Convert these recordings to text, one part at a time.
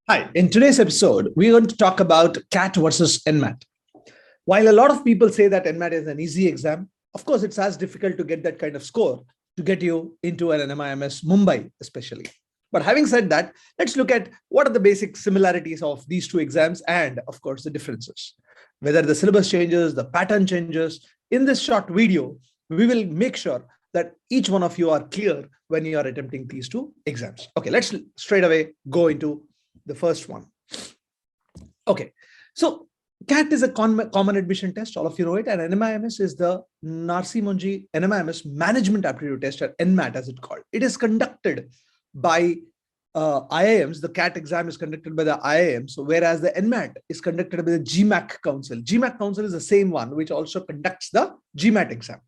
Hi, in today's episode, we're going to talk about CAT versus NMAT. While a lot of people say that NMAT is an easy exam, of course, it's as difficult to get that kind of score to get you into an NMIMS Mumbai, especially. But having said that, let's look at what are the basic similarities of these two exams and, of course, the differences. Whether the syllabus changes, the pattern changes. In this short video, we will make sure that each one of you are clear when you are attempting these two exams. Okay, let's straight away go into the first one. Okay, so CAT is a common admission test, all of you know it, and NMIMS is the Narsi Monji NMIMS Management Aptitude Test, or NMAT as it's called. It is conducted by IIMs. The CAT exam is conducted by the IIMs, whereas the NMAT is conducted by the GMAC Council. GMAC Council is the same one which also conducts the GMAT exam.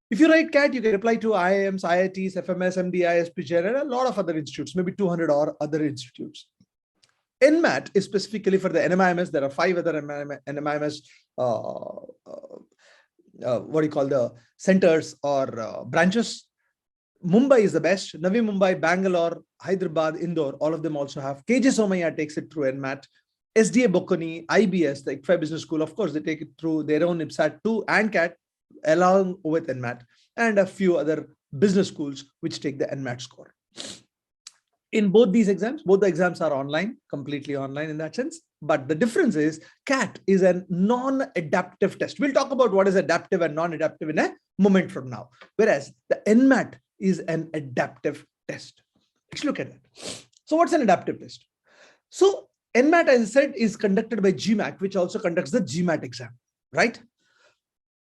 If you write CAT, you can apply to IIMs, IITs, FMS, MDI, SPJ, and a lot of other institutes, maybe 200 or other institutes. NMAT is specifically for the NMIMS. There are 5 other NMIMS, the centers or branches. Mumbai is the best. Navi Mumbai, Bangalore, Hyderabad, Indore, all of them also have. KJ Somaiya takes it through NMAT. SDA Bokkoni, IBS, the ICFI Business School, of course, they take it through their own IPSAT 2 and CAT, along with NMAT, and a few other business schools which take the NMAT score. In both these exams, both the exams are online, completely online in that sense. But the difference is CAT is a non-adaptive test. We'll talk about what is adaptive and non-adaptive in a moment from now. Whereas the NMAT is an adaptive test. Let's look at it. So what's an adaptive test? So NMAT, as I said, is conducted by GMAC, which also conducts the GMAT exam, right?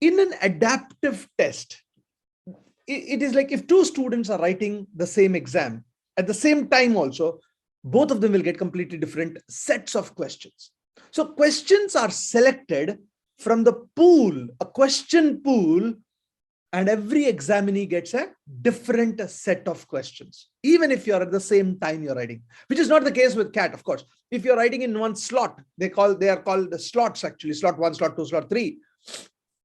In an adaptive test, it is like if 2 students are writing the same exam at the same time also, both of them will get completely different sets of questions. So questions are selected from the pool, a question pool, and every examinee gets a different set of questions, even if you're at the same time you're writing, which is not the case with CAT, of course. If you're writing in one slot, they are called the slots, actually, slot 1, slot 2, slot 3.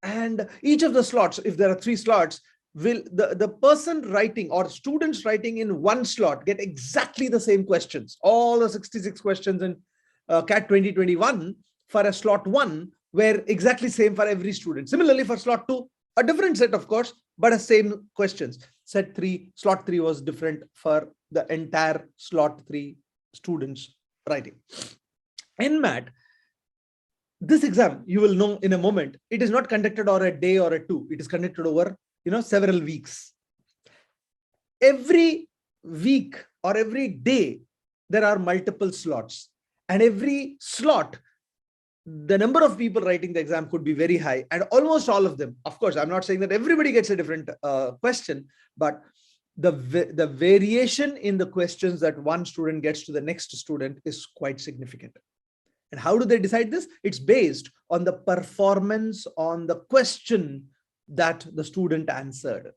And each of the slots, if there are 3 slots, will the person writing or students writing in one slot get exactly the same questions. All the 66 questions in CAT 2021 for a slot 1 were exactly same for every student. Similarly, for slot 2, a different set, of course, but a same questions. Slot 3 was different for the entire slot 3 students writing. NMAT, this exam, you will know in a moment, it is not conducted over a day or a 2. It is conducted over, several weeks. Every week or every day, there are multiple slots. And every slot, the number of people writing the exam could be very high. And almost all of them, of course, I'm not saying that everybody gets a different question, but the variation in the questions that one student gets to the next student is quite significant. And how do they decide this? It's based on the performance on the question that the student answered.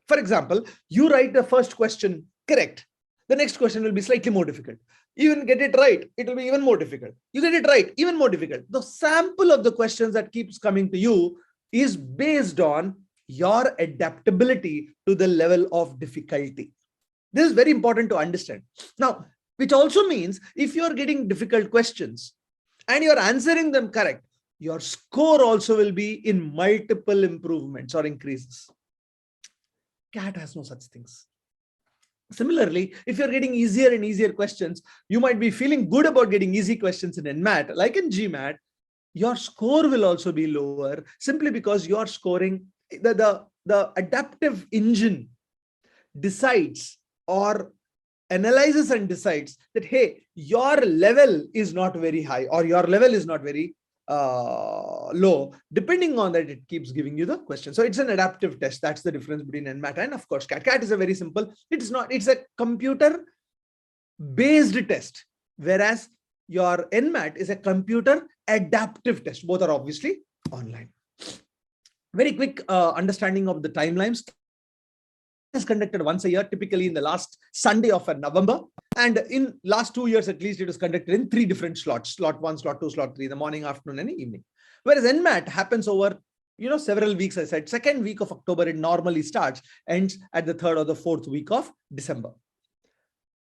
For example, you write the first question correct. The next question will be slightly more difficult. You get it right, it will be even more difficult. You get it right, even more difficult. The sample of the questions that keeps coming to you is based on your adaptability to the level of difficulty. This is very important to understand. Now, which also means if you're getting difficult questions and you're answering them correct, your score also will be in multiple improvements or increases. CAT has no such things. Similarly, if you're getting easier and easier questions, you might be feeling good about getting easy questions in NMAT, like in GMAT, your score will also be lower simply because you're scoring, the adaptive engine decides or analyzes and decides that, hey, your level is not very high or your level is not very low. Depending on that, it keeps giving you the question. So it's an adaptive test. That's the difference between NMAT and, of course, CAT. CAT is a very simple, it's a computer based test, whereas your NMAT is a computer adaptive test. Both are obviously online. Very quick understanding of the timelines. Is conducted once a year, typically in the last Sunday of November. And in last 2 years, at least, it is conducted in 3 different slots: slot 1, slot 2, slot 3, the morning, afternoon, and evening. Whereas NMAT happens over several weeks. I said second week of October, it normally starts, ends at the third or the fourth week of December.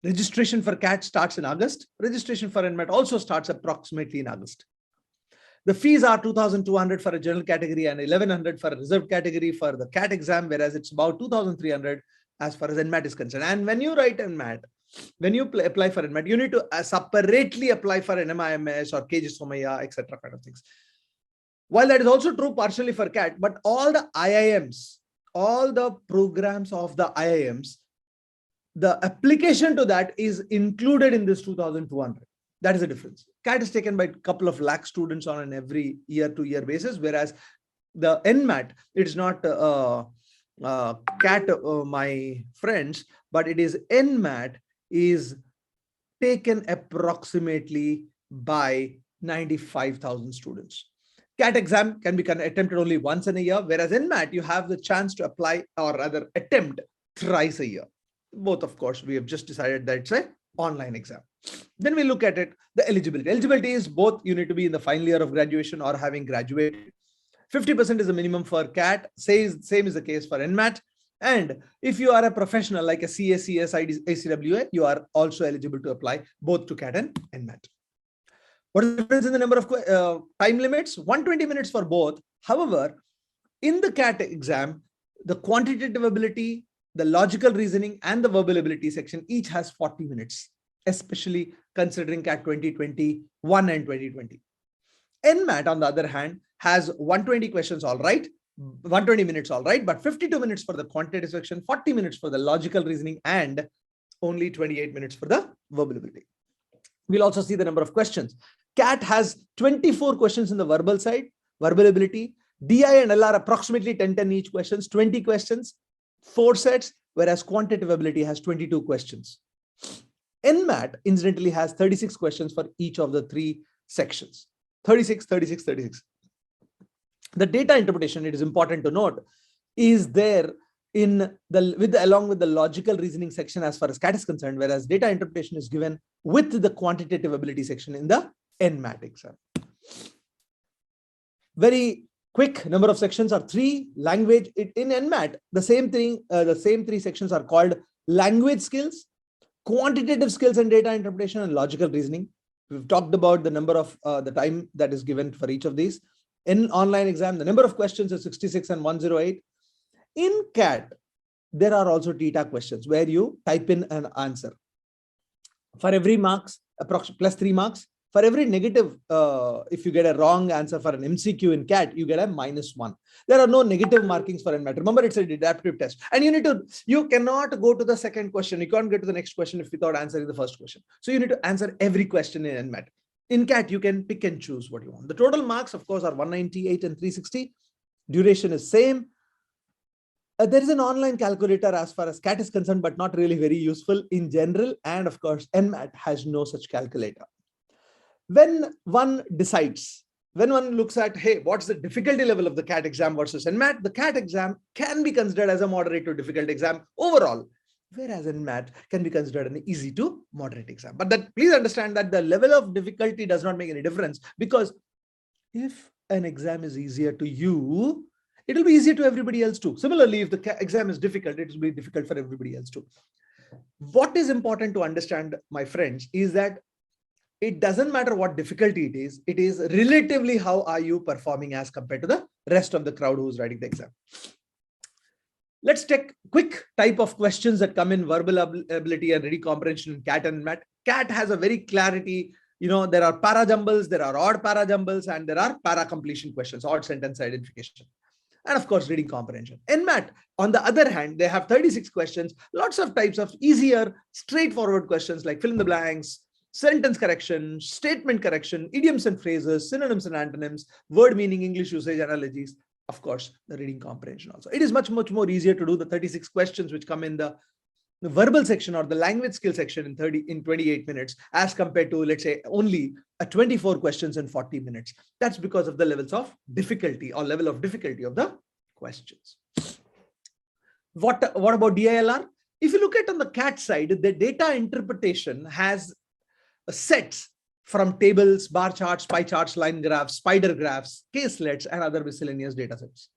Registration for CAT starts in August. Registration for NMAT also starts approximately in August. The fees are 2,200 for a general category and 1,100 for a reserved category for the CAT exam, whereas it's about 2,300 as far as NMAT is concerned. And when you write NMAT, when you apply for NMAT, you need to separately apply for NMIMS or KG Somaya, etc. kind of things. While that is also true partially for CAT, but all the IIMs, all the programs of the IIMs, the application to that is included in this 2,200. That is the difference. CAT is taken by a couple of lakh students on an every year-to-year basis, whereas the NMAT, it is not CAT, my friends, but it is NMAT is taken approximately by 95,000 students. CAT exam can be attempted only once in a year, whereas NMAT, you have the chance to apply or rather attempt thrice a year. Both, of course, we have just decided that it's an online exam. Then we look at it, the eligibility. Eligibility is both you need to be in the final year of graduation or having graduated. 50% is the minimum for CAT, same is the case for NMAT. And if you are a professional like a CA, CS, ACWA, you are also eligible to apply both to CAT and NMAT. What is the difference in the number of time limits? 120 minutes for both. However, in the CAT exam, the quantitative ability, the logical reasoning, and the verbal ability section each has 40 minutes, especially considering CAT 2021 and 2020. NMAT, on the other hand, has 120 questions, all right, 120 minutes, all right, but 52 minutes for the quantitative section, 40 minutes for the logical reasoning, and only 28 minutes for the verbal ability. We'll also see the number of questions. CAT has 24 questions in the verbal side, verbal ability. DI and LR approximately 10 each questions, 20 questions, 4 sets, whereas quantitative ability has 22 questions. NMAT incidentally has 36 questions for each of the 3 sections. 36, 36, 36. The data interpretation, it is important to note, is there in along with the logical reasoning section as far as CAT is concerned, whereas data interpretation is given with the quantitative ability section in the NMAT exam. Very quick, number of sections are 3. Language, in NMAT, the same thing, the same 3 sections are called language skills, quantitative skills and data interpretation, and logical reasoning. We've talked about the number of the time that is given for each of these. In online exam, the number of questions is 66 and 108. In CAT, there are also TETA questions where you type in an answer. For every marks, approximately plus 3 marks. For every negative, if you get a wrong answer for an MCQ in CAT, you get a -1. There are no negative markings for NMAT. Remember, it's an adaptive test. And you cannot go to the second question. You can't get to the next question if without answering the first question. So you need to answer every question in NMAT. In CAT, you can pick and choose what you want. The total marks, of course, are 198 and 360. Duration is same. There is an online calculator as far as CAT is concerned, but not really very useful in general. And of course, NMAT has no such calculator. When one decides, when one looks at, hey, what's the difficulty level of the CAT exam versus NMAT, the CAT exam can be considered as a moderate to difficult exam overall, whereas NMAT can be considered an easy to moderate exam. But please understand that the level of difficulty does not make any difference, because if an exam is easier to you, it will be easier to everybody else too. Similarly, if the exam is difficult, it will be difficult for everybody else too. What is important to understand, my friends, is that it doesn't matter what difficulty it is relatively how are you performing as compared to the rest of the crowd who's writing the exam. Let's take quick type of questions that come in verbal ability and reading comprehension in CAT and NMAT. CAT has a very clarity, there are para jumbles, there are odd para jumbles, and there are para completion questions, odd sentence identification. And of course, reading comprehension. NMAT, on the other hand, they have 36 questions, lots of types of easier, straightforward questions like fill in the blanks, sentence correction, statement correction, idioms and phrases, synonyms and antonyms, word meaning, English usage, analogies. Of course, the reading comprehension also. It is much more easier to do the 36 questions which come in the verbal section or the language skill section in 28 minutes as compared to, let's say, only 24 questions in 40 minutes. That's because of the levels of difficulty or level of difficulty of the questions. What about DILR? If you look at on the CAT side, the data interpretation has sets from tables, bar charts, pie charts, line graphs, spider graphs, caselets, and other miscellaneous data sets.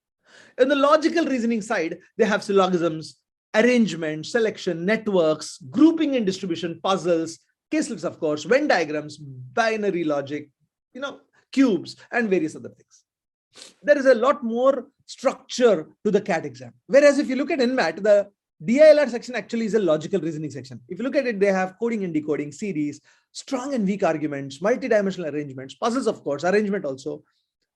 In the logical reasoning side, they have syllogisms, arrangement, selection, networks, grouping and distribution, puzzles, caselets, of course, Venn diagrams, binary logic, cubes, and various other things. There is a lot more structure to the CAT exam. Whereas if you look at NMAT, the DILR section actually is a logical reasoning section. If you look at it, they have coding and decoding, series, strong and weak arguments, multidimensional arrangements, puzzles, of course, arrangement also,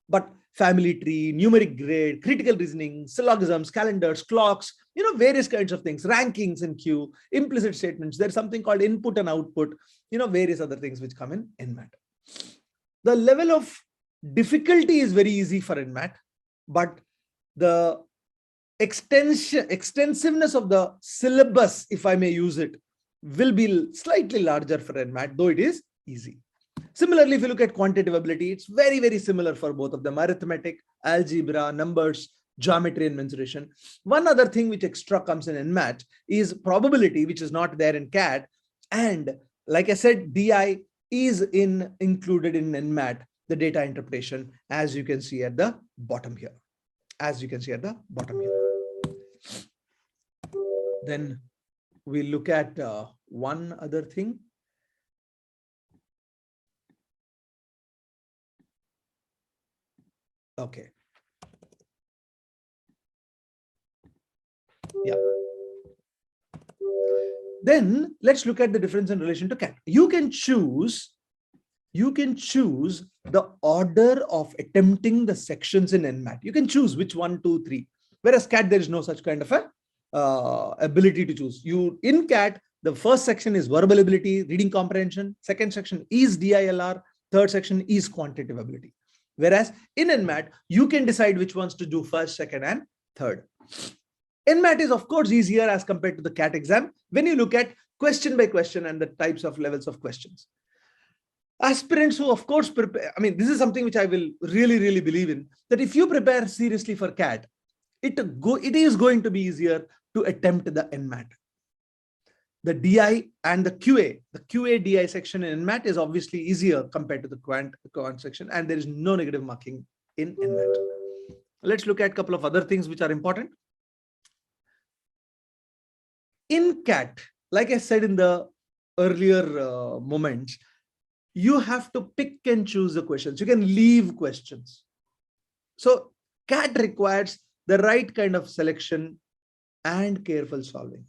but family tree, numeric grade, critical reasoning, syllogisms, calendars, clocks, various kinds of things, rankings in Q, implicit statements. There's something called input and output, various other things which come in NMAT. The level of difficulty is very easy for NMAT, but the extensiveness of the syllabus, if I may use it, will be slightly larger for NMAT, though it is easy. Similarly, if you look at quantitative ability, it's very, very similar for both of them: arithmetic, algebra, numbers, geometry, and mensuration. One other thing which extra comes in NMAT is probability, which is not there in CAT. And like I said, DI is included in NMAT, the data interpretation, as you can see at the bottom here. Then we look at one other thing. Okay. Yeah. Then let's look at the difference in relation to CAT. You can choose the order of attempting the sections in NMAT. You can choose which 1, 2, 3. Whereas CAT, there is no such kind of a ability to choose. In CAT, the first section is verbal ability, reading comprehension. Second section is DILR. Third section is quantitative ability. Whereas in NMAT, you can decide which ones to do first, second, and third. NMAT is, of course, easier as compared to the CAT exam when you look at question by question and the types of levels of questions. Aspirants who, of course, prepare, this is something which I will really, really believe in, that if you prepare seriously for CAT, it is going to be easier to attempt the NMAT. The DI and the QA DI section in NMAT is obviously easier compared to the quant section, and there is no negative marking in NMAT. Let's look at a couple of other things which are important. In CAT, like I said in the earlier moments, you have to pick and choose the questions. You can leave questions. So CAT requires the right kind of selection and careful solving.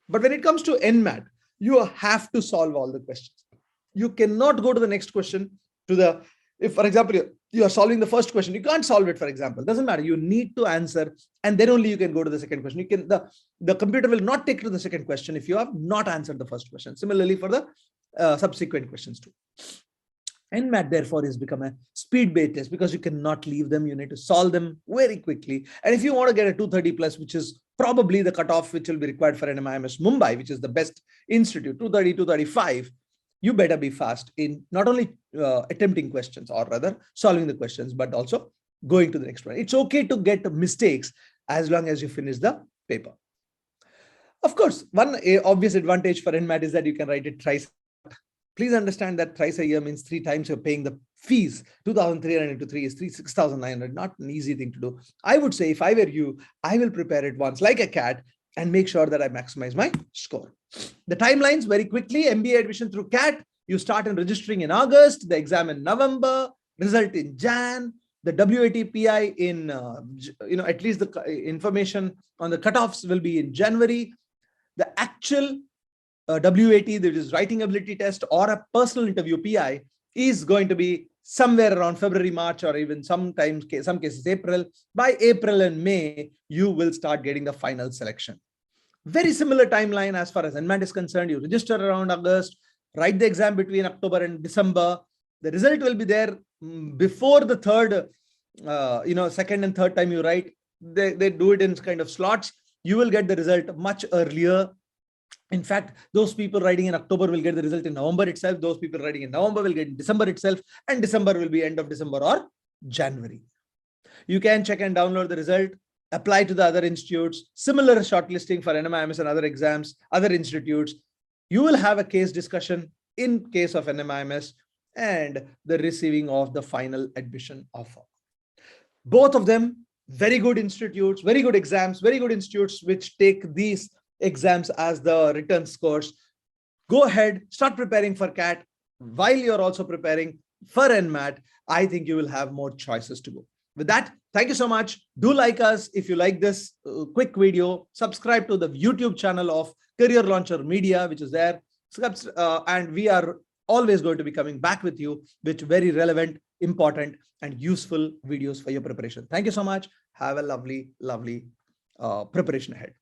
But when it comes to NMAT, you have to solve all the questions. You cannot go to the next question if, for example, you are solving the first question, you can't solve it, for example. It doesn't matter. You need to answer, and then only you can go to the second question. The computer will not take you to the second question if you have not answered the first question. Similarly for the subsequent questions too. NMAT, therefore, has become a speed-based test because you cannot leave them. You need to solve them very quickly. And if you want to get a 230 plus, which is probably the cutoff which will be required for NMIMS Mumbai, which is the best institute, 230, 235, you better be fast in not only attempting questions, or rather solving the questions, but also going to the next one. It's okay to get mistakes as long as you finish the paper. Of course, one obvious advantage for NMAT is that you can write it thrice. Please understand that thrice a year means 3 times you're paying the fees. 2,300 into 3 is 6,900. Not an easy thing to do. I would say if I were you, I will prepare it once like a CAT and make sure that I maximize my score. The timelines very quickly. MBA admission through CAT. You start in registering in August, the exam in November, result in Jan, the WATPI in, at least the information on the cutoffs will be in January. The actual WAT, that is writing ability test, or a personal interview PI, is going to be somewhere around February, March, or even some cases April. By April and May, you will start getting the final selection. Very similar timeline as far as NMAT is concerned. You register around August, write the exam between October and December. The result will be there before the third, second and third time you write. They do it in kind of slots. You will get the result much earlier. In fact, those people writing in October will get the result in November itself. Those people writing in November will get in December itself. And December will be end of December or January. You can check and download the result, apply to the other institutes, similar shortlisting for NMIMS and other exams, other institutes. You will have a case discussion in case of NMIMS. and the receiving of the final admission offer. Both of them very good institutes, very good exams, very good institutes which take these exams as the written scores. Go ahead, start preparing for CAT while you're also preparing for NMAT. I think you will have more choices to go. With that, thank you so much. Do like us if you like this quick video. Subscribe to the YouTube channel of Career Launcher Media, which is there. And we are always going to be coming back with you with very relevant, important, and useful videos for your preparation. Thank you so much. Have a lovely, lovely preparation ahead.